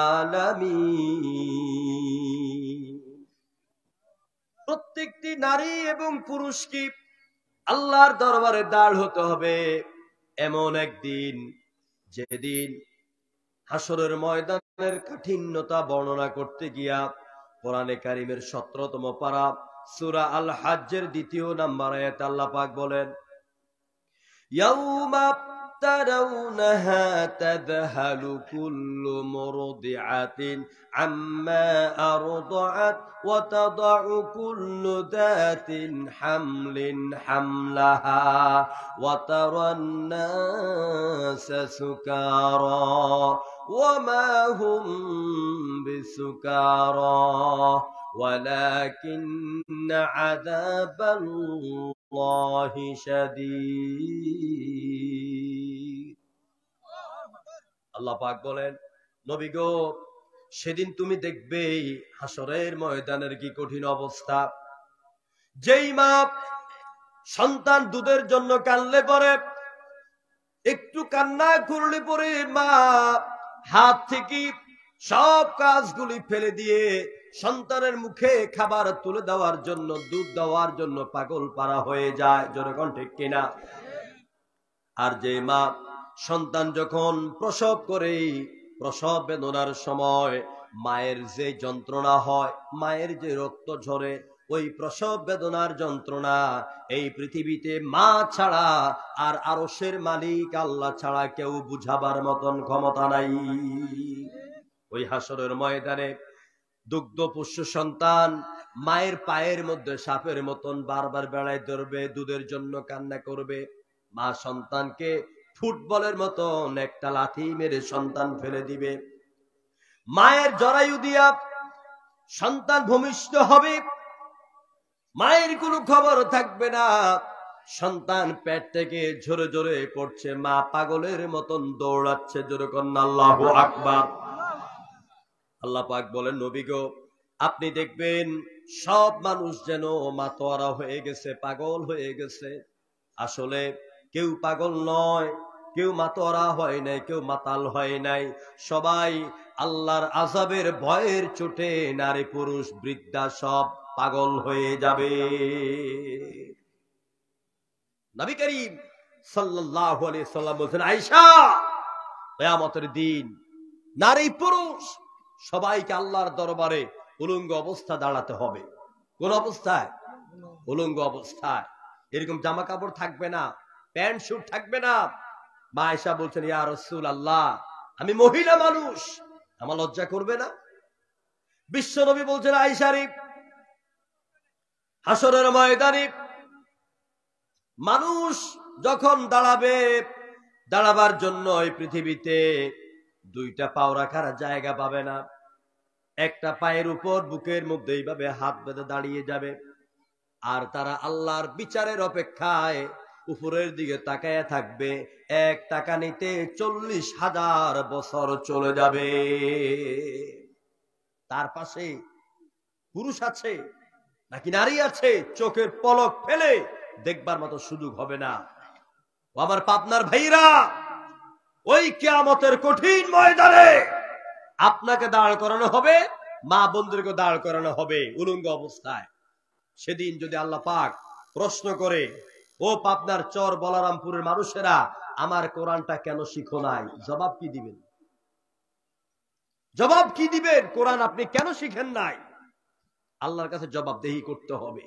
A: আলামিন। প্রত্যেকটি নারী এবং পুরুষকে আল্লাহর দরবারে দাঁড় হতে হবে এমন একদিন, যেদিন হাসরের ময়দানের কাঠিন্যতা বর্ণনা করতে গিয়া কোরআনে কারিমের 17তম পারা সূরা আল হাজ্জের 2 নম্বর আয়াতে আল্লাহ পাক বলেন, ইয়াউমা তারাউনাহা তাযহালু কুল্লু মুরদিআতিন আম্মা আরদাআত ওয়া তাদাউ কুল্লু যাতিন হামলিন হামলাহা ওয়া তারান নাসা সুকারা ওয়া মা হুম বিসুকারা ওয়ালাকিন্না আযাবাল্লাহি শাদীদ। আল্লাহ পাক বলেন, নবী গো, সেদিন তুমি দেখবে হাসরের ময়দানের কি কঠিন অবস্থা। যেই মা সন্তান দুধের জন্য কাঁদলে পরে কান্না করলে পরে মা হাত থেকে সব কাজগুলি ফেলে দিয়ে সন্তানের মুখে খাবার তুলে দেওয়ার জন্য, দুধ দেওয়ার জন্য পাগল পারা হয়ে যায়। জোরে কোন ঠিক কিনা? আর যে মা সন্তান যখন প্রসব করে, প্রসব বেদনার সময় মায়ের যে যন্ত্রণা হয়, মায়ের যে রক্ত ঝরে, ওই প্রসব বেদনার যন্ত্রণা এই পৃথিবীতে মা ছাড়া আর আরশের মালিক আল্লাহ ছাড়া কেউ বুঝাবার মতন ক্ষমতা নাই। ওই হাসরের ময়দানে দুগ্ধ পুষ্য সন্তান মায়ের পায়ের মধ্যে সাপের মতন বারবার বেড়ায় ধরবে, দুধের জন্য কান্না করবে। মা সন্তানকে ফুটবলের মতন একটা লাথি মেরে সন্তান ফেলে দিবে। মায়ের জরায়ু দিয়া সন্তান ভূমিষ্ঠ হবে, মায়ের কোনো খবর থাকবে না। সন্তান পেট থেকে ঝরে ঝরে পড়ছে, মা পাগলের মতন দৌড়াচ্ছে। জোরে কন্যা আল্লাহু আকবার। আল্লাহ পাক বলেন, নবী গো, আপনি দেখবেন সব মানুষ যেন মাতোয়ারা হয়ে গেছে, পাগল হয়ে গেছে। আসলে কেউ পাগল নয়, কেউ মাতোয়ারা হয় নাই, কেউ মাতাল হয় নাই। সবাই আল্লাহর আযাবের ভয়ের চোটে নারী পুরুষ বৃদ্ধা সব পাগল হয়ে যাবে। নবী করিম সাল্লাল্লাহু আলাইহি সাল্লাম বলেন, আয়েশা, কিয়ামতের দিন নারী পুরুষ সবাইকে আল্লাহর দরবারে উলঙ্গ অবস্থা দাঁড়াতে হবে। কোন অবস্থায়? উলঙ্গ অবস্থায়। এরকম জামা কাপড় থাকবে না, প্যান্ট স্যুট থাকবে না। মা আয়েশা বলছেন, ইয়া রাসূলুল্লাহ, আমি মহিলা মানুষ, আমার লজ্জা করবে না? বিশ্ব নবী বলছেন, আয়েশা রে, হাসরের ময়দানে মানুষ যখন দাঁড়াবে, দাঁড়াবার জন্য এই পৃথিবীতে দুইটা পাও রাখার জায়গা পাবে না। একটা পায়ের উপর বুকের মধ্যে এইভাবে হাত বেঁধে দাঁড়িয়ে যাবে। আর তারা আল্লাহর বিচারের অপেক্ষায় উপরের দিকে তাকায় থাকবে। এক টাকা নিতে 40,000 বছর চলে যাবে। তার পাশে পুরুষ আছে নাকি নারী আছে, চোখের পলক ফেলে দেখবার মতো সুযোগ হবে না। ও আমার পাবনার ভাইরা, ওই কিয়ামতের কঠিন ময়দানে আপনাকে দাঁড় করানো হবে, মা বোনদেরকে দাঁড় করানো হবে উলঙ্গ অবস্থায়। সেদিন যদি আল্লাহ পাক প্রশ্ন করে, ও পাবনার চর বলরামপুরের মানুষেরা, আমার কোরআনটা কেন শিখো নাই? জবাব কি দিবেন? জবাব কি দিবেন? কোরআন আপনি কেন শিখেন নাই? আল্লাহর কাছে জবাবদেহি করতে হবে।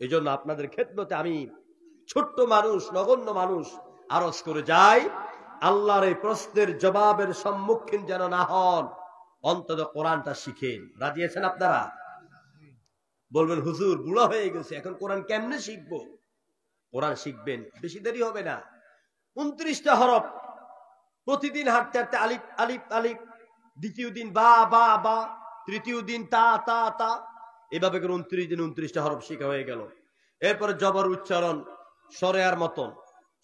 A: এই জন্য আপনাদের খেদমতে আমি ছোট্ট মানুষ, নগণ্য মানুষ আরজ করে যাই, আল্লাহর এই প্রশ্নের জবাবের সম্মুখীন যেন না হন, অন্তত কোরআনটা শিখেন। রাজি আছেন আপনারা? বলবেন, হুজুর বুড়া হয়ে গেছে, এখন কোরআন কেমনে শিখবো? কোরআন শিখবেন, বেশি দেরি হবে না। 29টা হরফ, প্রতিদিন হাঁটতে হাঁটতে আলিফ আলিফ আলিফ, দ্বিতীয় দিন বা বা বা, তৃতীয় দিন তা তা তা, এভাবে করে 29 দিন 29টা হরফ শিখা হয়ে গেল। এরপরে জবর উচ্চারণ সরেয়ার মতন,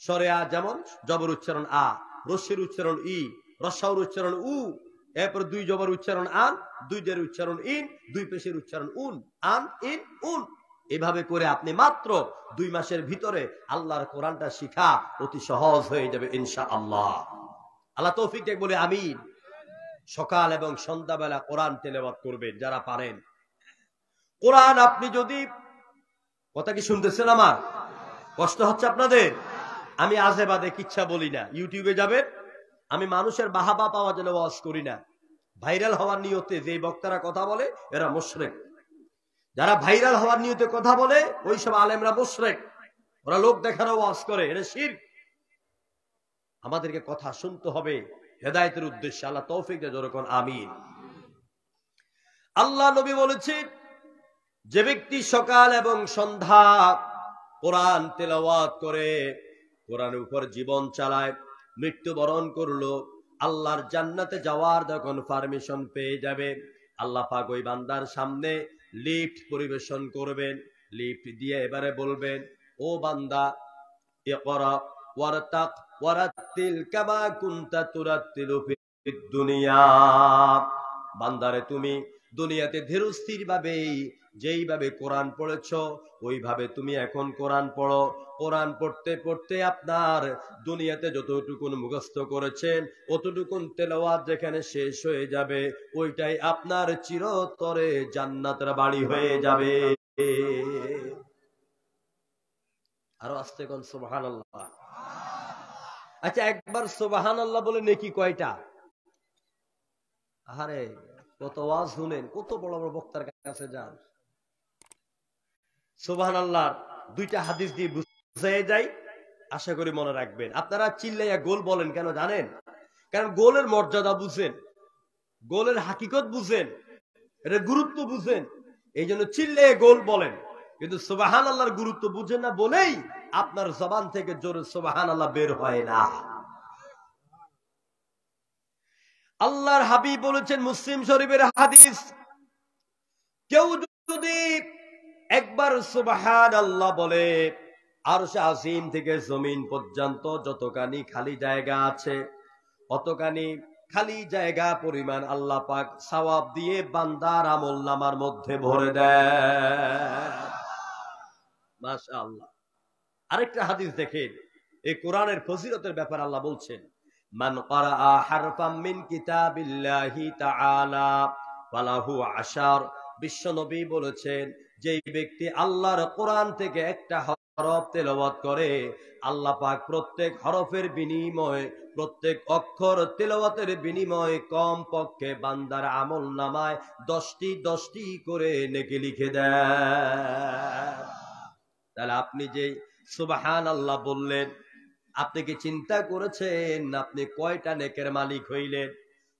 A: সরেয়া যেমন জবর উচ্চারণ আ, রস্যের উচ্চারণ ই, রস্যাউর উচ্চারণ উ, এরপর দুই জবর উচ্চারণ আন, দুই জের উচ্চারণ ইন, দুই পেশের উচ্চারণ উন, আন ইন উন। এভাবে করে আপনি মাত্র 2 মাসের ভিতরে আল্লাহর কোরআনটা শিখা অতি সহজ হয়ে যাবে ইনশাআল্লাহ। আল্লাহ তৌফিক দেখ বলে আমিন। সকাল এবং সন্ধ্যাবেলা কোরআন তেলাওয়াত করবেন যারা পারেন। কোরআন আপনি যদি, কথা কি শুনতেছেন? আমার কষ্ট হচ্ছে আপনাদের? আমি আজে বাদে কিচ্ছা বলি না। ইউটিউবে যাবেন, আমি মানুষের বাহাবা পাওয়ার জন্য ওয়াজ করি না। ভাইরাল হওয়ার নিয়তে যে বক্তারা কথা বলে এরা মুশরিক। যারা ভাইরাল হওয়ার নিয়তে কথা বলে ওই সব আলেমরা মুশরিক, ওরা লোক দেখানো ওয়াজ করে, এটা শিরক। আমাদেরকে কথা শুনতে হবে হেদায়েতের উদ্দেশ্যে। আল্লাহ তৌফিক দেন, যখন আমিন। আল্লাহ নবী বলেছেন, যে ব্যক্তি সকাল এবং সন্ধ্যা কোরআন তেলাওয়াত করে, কোরআনের উপর জীবন চালায়, মৃত্যুবরণ করলো, আল্লাহর জান্নাতে যাওয়ার যখন পারমিশন পেয়ে যাবে, আল্লাহ পাক ওই বান্দার সামনে লিফট পরিবেশন করবেন। লিফট দিয়ে এবারে বলবেন, ও বান্দা, ইকরা ওয়ারতাক ওয়ারাতিল কামা কুনতা তুরাতিলু ফিদ দুনিয়া। বান্দারে, তুমি দুনিয়াতে ধীরস্থির ভাবে যেইভাবে কোরআন পড়েছ ওইভাবে তুমি এখন কোরআন পড়ো। কোরআন পড়তে পড়তে আপনার দুনিয়াতে যতটুকুন মুখস্থ করেছেন অতটুকুন তেলাওয়াত যেখানে শেষ হয়ে যাবে ওইটাই আপনার চিরতরে জান্নাতের বাড়ি হয়ে যাবে। আরো আস্তে কোন সুবহানাল্লাহ। আচ্ছা, একবার সুবহানাল্লাহ বলে নেকি কয়টা? আরে কত ওয়াজ শুনেন, কত বড় বড় বক্তার কাছে যান। সুবহানাল্লাহ দুইটা হাদিস দিয়ে বুঝাই যায়, আশা করি মনে রাখবেন। আপনারা চিল্লাইয়া গোল বলেন কেন জানেন? কারণ গোলের মর্যাদা বুঝেন, গোলের হাকিকত বুঝেন, এর গুরুত্ব বুঝেন, এই জন্য চিল্লাইয়া গোল বলেন। কিন্তু সুবহানাল্লাহর গুরুত্ব বুঝেন না বলেই আপনার জবান থেকে জোরে সুবহানাল্লাহ বের হয় না। আল্লাহর হাবিব বলেছেন, মুসলিম শরীফের হাদিস, কেউ যদি একবার সুবহানাল্লাহ বলে আরশে আজিম থেকে জমিন পর্যন্ত যতখানি খালি জায়গা আছে অতখানি খালি জায়গা পরিমাণ আল্লাহ পাক সওয়াব দিয়ে বান্দার আমলনামার মধ্যে ভরে দেয়। মাশাআল্লাহ। আরেকটা হাদিস দেখেন, এই কোরআনের ফজিলতের ব্যাপারে আল্লাহ বলছেন, মান ক্বারাআ হারফাম মিন কিতাবিল্লাহি তাআলা ফালাহু আশার। বিশ্ব নবী বলেছেন, যেই ব্যক্তি আল্লাহর কোরআন থেকে একটা হরফ তেলাওয়াত করে আল্লাহ পাক প্রত্যেক হরফের বিনিময়ে, প্রত্যেক অক্ষর তেলাওয়াতের বিনিময়ে কম পক্ষে বান্দার আমলনামায় 10টি করে নেকি লিখে দেয়। তাহলে আপনি যে সুবহানাল্লাহ বললেন, আপনি কি চিন্তা করেছেন আপনি কয়টা নেকের মালিক হইলেন?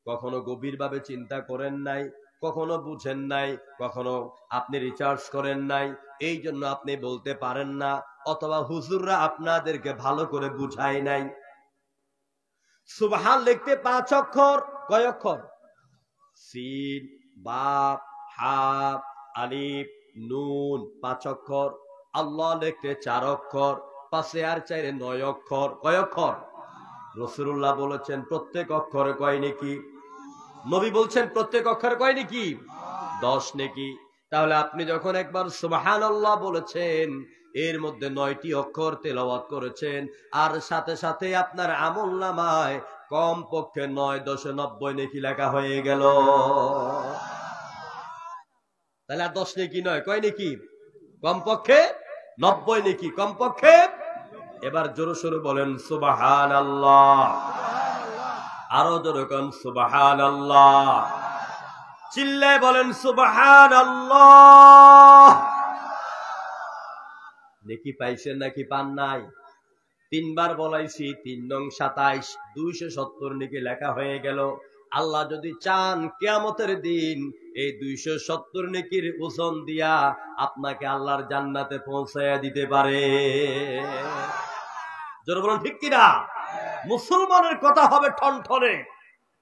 A: কখনো গভীরভাবে চিন্তা করেন নাই, কখনো বুঝেন নাই, কখনো আপনি রিসার্চ করেন নাই, এই জন্য আপনি বলতে পারেন না, অথবা হুজুররা আপনাদেরকে ভালো করে বুঝায় নাই। সুবহান লিখতে 5 অক্ষর। কয় অক্ষর? সিন, বা, হা, আলিফ, নুন 5 অক্ষর। আল্লাহ লিখতে 4 অক্ষর, 5 আর 4 9 অক্ষর। কয় অক্ষর? রাসূলুল্লাহ বলেছেন প্রত্যেক অক্ষরে কয় নেকি? নবী বলছেন প্রত্যেক অক্ষরে কয় নেকি? 10 নেকি। তাহলে আপনি যখন একবার সুবহানাল্লাহ বলেছেন এর মধ্যে 9টি অক্ষর তেলাওয়াত করেছেন, আর সাথে সাথে আপনার আমলনামায় কম পক্ষে 9×10=90 নেকি লেখা হয়ে গেল। তাহলে আর 10 নেকি নয়, কয় নেকি? কমপক্ষে 90 নেকি, কমপক্ষে। এবার জোরে সোরে বলেন সুবহানাল্লাহ। আরো জোরে কোন সুবহানাল্লাহ। চিল্লায় বলেন সুবহানাল্লাহ। নেকি পাইছেন নাকি পান নাই? 3 বার বলাইছি, 3 নং 27, 270 নেকি লেখা হয়ে গেল। আল্লাহ যদি চান কিয়ামতের দিন এই 270 নেকির ওজন দিয়া আপনাকে আল্লাহর জান্নাতে পৌঁছায়া দিতে পারে। জোরে বলুন ঠিক কিনা? মুসলমানের কথা হবে ঠনঠনে,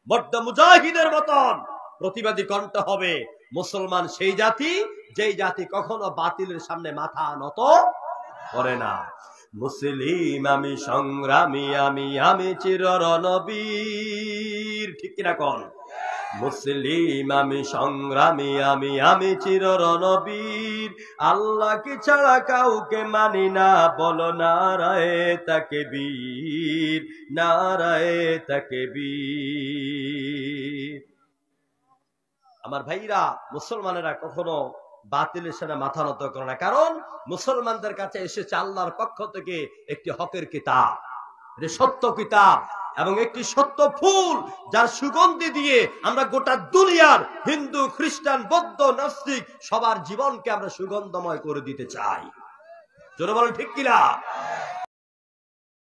A: বড্ড মুজাহিদের মতন প্রতিবাদী কণ্ঠ হবে। মুসলমান সেই জাতি যেই জাতি কখনো বাতিলের সামনে মাথা নত করে না। মুসলিম আমি, সংগ্রামী আমি, আমি চির রণবীর। ঠিক কিনা কোন? মুসলিম আমি, সংগ্রামী আমি, আমি চির রণবীর। আল্লাহকে ছাড়া কাউকে মানি না, বলো নারায়ে তাকবীর, নারায়ে তাকবীর। আমার ভাইরা, মুসলমানেরা কখনো বাতিলের সামনে মাথা নত করে না, কারণ মুসলমানদের কাছে এসেছে আল্লাহর পক্ষ থেকে একটি হকের কিতাব, এটি সত্য কিতাব, এবং একটি সত্য ফুল যার সুগন্ধি দিয়ে আমরা গোটা দুনিয়ার হিন্দু, খ্রিস্টান, বৌদ্ধ, নাস্তিক সবার জীবনকে আমরা সুগন্ধময় করে দিতে চাই। জোরে বলেন ঠিক কিনা?